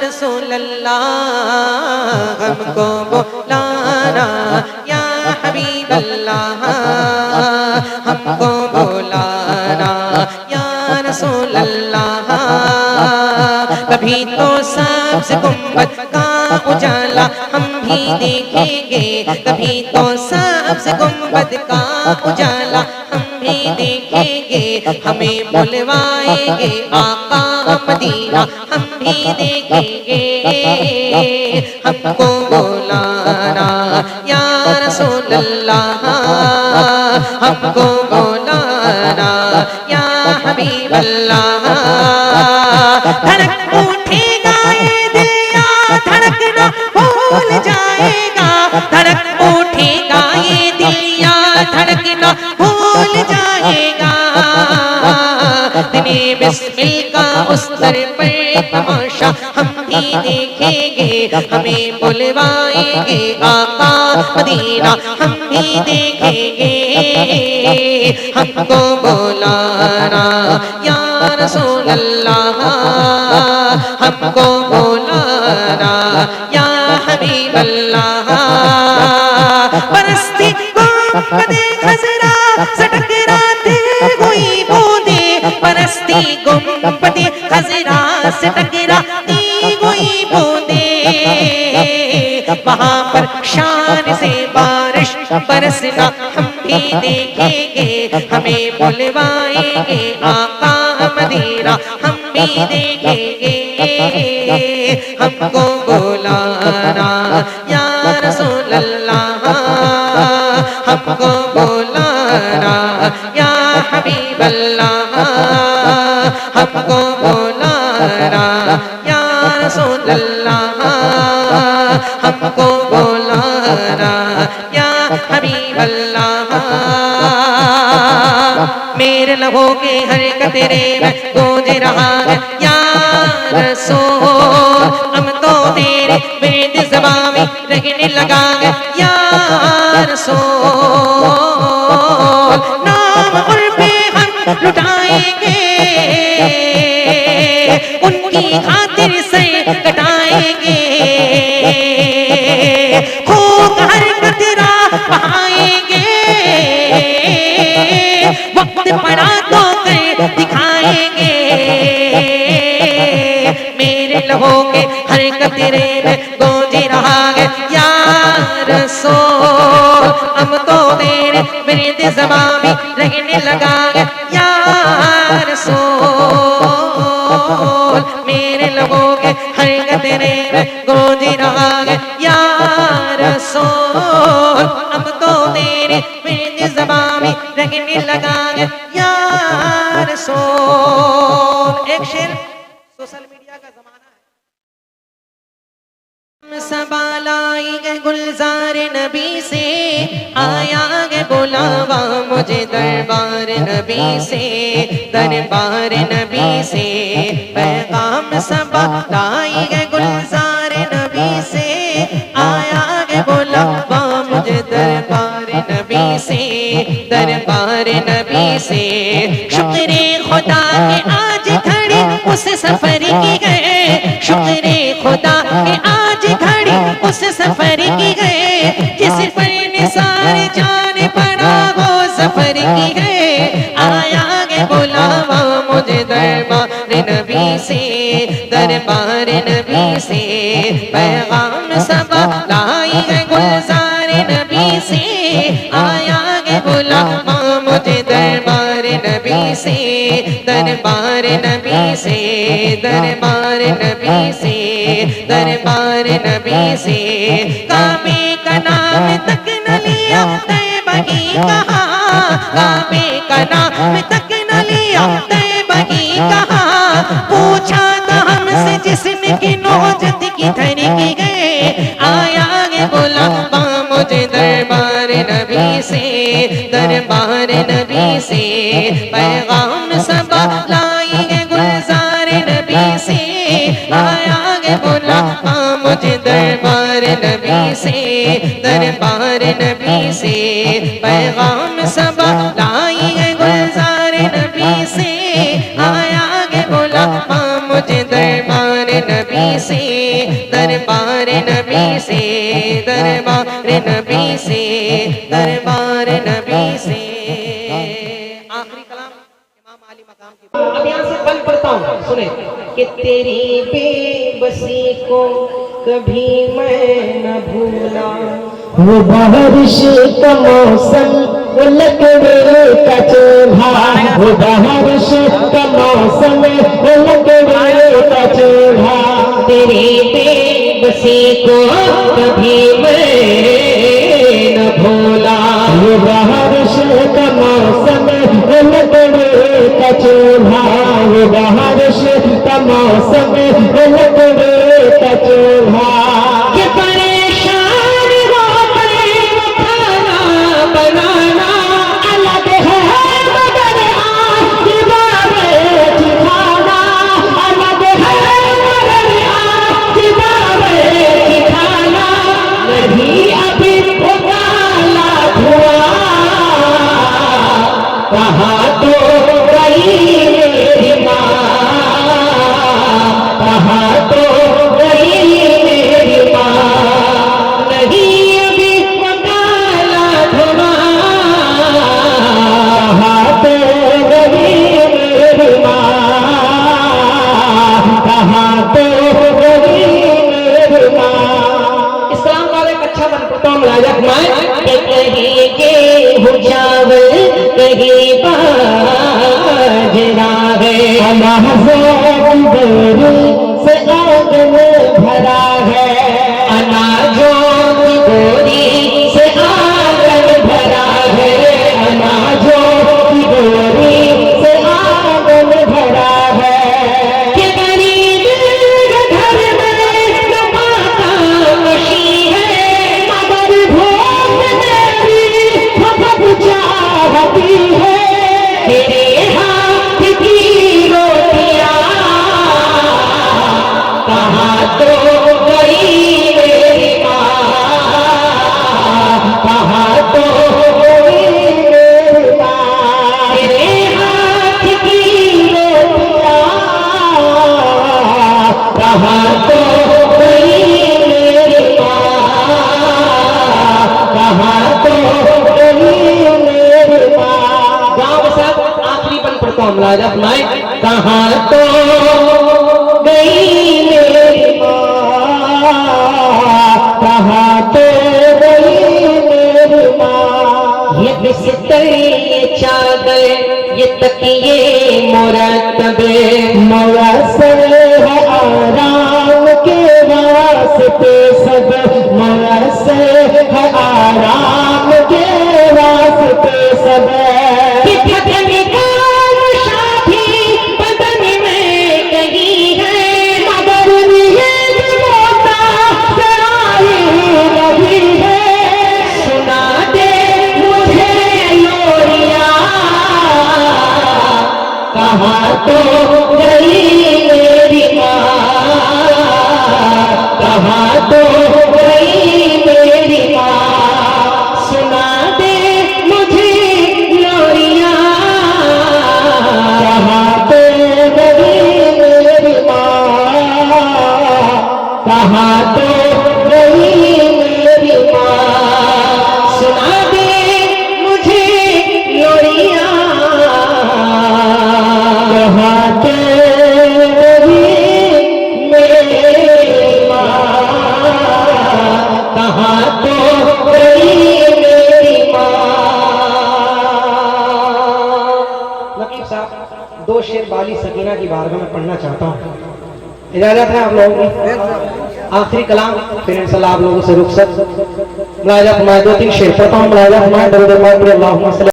रसूल अल्लाह हमको बुलाना, या हबीब अल्लाह हमको बुलाना, या रसूल अल्लाह। कभी तो सबसे गुंबद का उजाला हम भी देखेंगे, कभी तो सबसे गुंबद का उजाला हम भी देखेंगे, हमें बुलवाएंगे आका मदीना हम भी देखेंगे। हमको बुलाना या रसूल अल्लाह, हमको बुलाना या हबीब अल्लाह। धड़क उठेगा ये दिल या धड़कना भूल जाएगा, धड़क उठेगा ये दिल या धड़कना भूल जाएगा। दिने बिस्मिल का उस दर पर तमाशा हम भी देखेंगे, हमें बुलवाएंगे आका मदीना हम भी देखेंगे। हमको बुलाना या रसूल अल्लाह, हमको बुलाना या हबीब अल्लाह। बरसती गुंबदे खज़रा से टकराते हुई बूंदें, बरसती गुंबदे खज़रा से टकराती हुई बूंदें, वहाँ पर शान से बारिश बरसना हम भी देखेंगे, हमें बुलवाएंगे आका मदीना हम भी देखेंगे। हमको बुलाना या रसूल अल्लाह, हमको बुलाना या हबीब अल्लाह, हमको बुलाना या रसूल अल्लाह, हमको बुलाना या हबीब अल्लाह। मेरे लबों के हर कतरे में गूंज रहा है या रसूल, हम तो तेरे विरद ज़बां में रहने लगा है या रसूल। नाम उन पे हम लुटाएंगे, उनकी खातिर से कटाएंगे, खूब हर कतरा बहाएंगे, वक्त पड़ा तो कर दिखाएंगे। मेरे लबों के हर कतरे में गूंज रहा है या रसूल, हम तो तेरे विरद ज़बां में रहने लगा है या रसूल। मेरे लबों के हर कतरे में गूंज रहा है या रसूल, हम तो तेरे विरद ज़बां में रहने लगा है या रसूल। एक शेर, सोशल मीडिया का जमाना है। सबालाई गए गुलजार नबी से, आया गे बुलावा मुझे दरबार नबी से, दरबार नबी से। पैगाम सबालाई गए गुलजार नबी से, आया गे बुलावा मुझे दरबार नबी से, दरबार नबी से। शुक्रे खुदा के आज घड़ी उस सफर की गए, शुक्रे खुदा के आज घड़ी उस सफर की गए, जिस पर निसार जान पड़ा वो सफर की गए। आया गे बुलावा मुझे दरबार नबी से, दरबार नबी से। पैगाम सबा लाई गए गुलजार नबी से, आया गे बुलावा मुझे दरबार नबी से, दरबार नबी से, दरबार नबी से, दरबार नबी से। काबे का नाम तक न लिया तैबा की कहा, काबे का नाम तक न लिया तैबा की कहा। पूछा था हमसे जिसने की नौजत की धर की गए, आया गे बुलावा मुझे दरबार नबी से, दरबार नबी से। पैगाम सबा लाई गे गुलजार नबी से, आया गे बुलावा मुझे दरबार नबी से, दरबार नबी से। पैगाम सबा लाई गे गुलजार नबी से, आया गे बुलावा मुझे दरबार नबी से, से, दरबार नबी से, दरबार नबी से। आखिरी कलाम इमाम आली मकाम की। अब यहाँ से कल पढ़ता हूँ, सुने कि तेरी बेबसी को कभी मैं न भूला, वो बारिश का मौसम, वो लकड़े का चूल्हा, वो बारिश का मौसम, वो लकड़े का चूल्हा। तेरी बेबसी को कभी मैं न भूला, वो बारिश का मौसम, वो लकड़े का चूल्हा, वो बारिश का मौसम, वो लकड़े का चूल्हा। कि परेशान होकर खाना बनाना अलग है मगर आज बारिश खाना, अलग है मगर आज बारिश खाना। नहीं अभी उबाला धुआं, कहाँ तो गई मेरी माँ, कहाँ तो गई मेरी माँ। नहीं अभी उबाला धुआं, कहाँ तो गई मेरी माँ, कहाँ तो गई मेरी माँ। इस्लाम का एक अच्छा बन तो मुलाजा फरमाए कि कहीं गेहूं चावल कहीं बाजरा है, से आंगन भरा है, अनाजों की बोरी से आंगन भरा है, अनाजों की बोरी से आंगन भरा है। कि गरीब घर में नमाता कशी है, मगर भूख मेरी बहुत चाहती है, तेरे हाथ की रोटियां कहाँ तो गई मेरी माँ, कहाँ तो गई मेरी माँ। तेरे हाथ की रोटियां कहाँ तो गई मेरी माँ, कहाँ तो गई मेरी माँ। गाँव के साथ आखिरी बन पड़ता हूँ, मुलाजा फरमाए कहाँ तो गई मेरी माँ, कहाँ तो गई मेरी माँ। ये बिस्तर ये चादर ये तकिए मुरतबे, मवसर है आराम के वास्ते सब, मवसर है आराम के वास्ते सब। कि थकन का शादी बदन में कहीं है, मगर ये मोता से आई नहीं है, सुना दे मुझे लोरियां कहाँ तो गई मेरी माँ, कहाँ तो गई मेरी माँ। सुना दे मुझे लोरियां कहाँ तो गई मेरी माँ, कहाँ तो गई मेरी माँ। सुना दे मुझे लोरियां कहाँ तो गई मेरी माँ, कहाँ तो गई मेरी माँ। नकीब साहब, दो शेर बाली सकीना की बारगाह में पढ़ना चाहता हूँ, इजाजत है आप लोगों की? आखिरी कलाम, फिर इंशाल्लाह आप लोगों से रुखसत। मुलाजा फरमाए, दो तीन शेर पढ़ता हूँ, मुलाजा फरमाए। दरूद पाक पे अल्लाहुम्मा सल्ली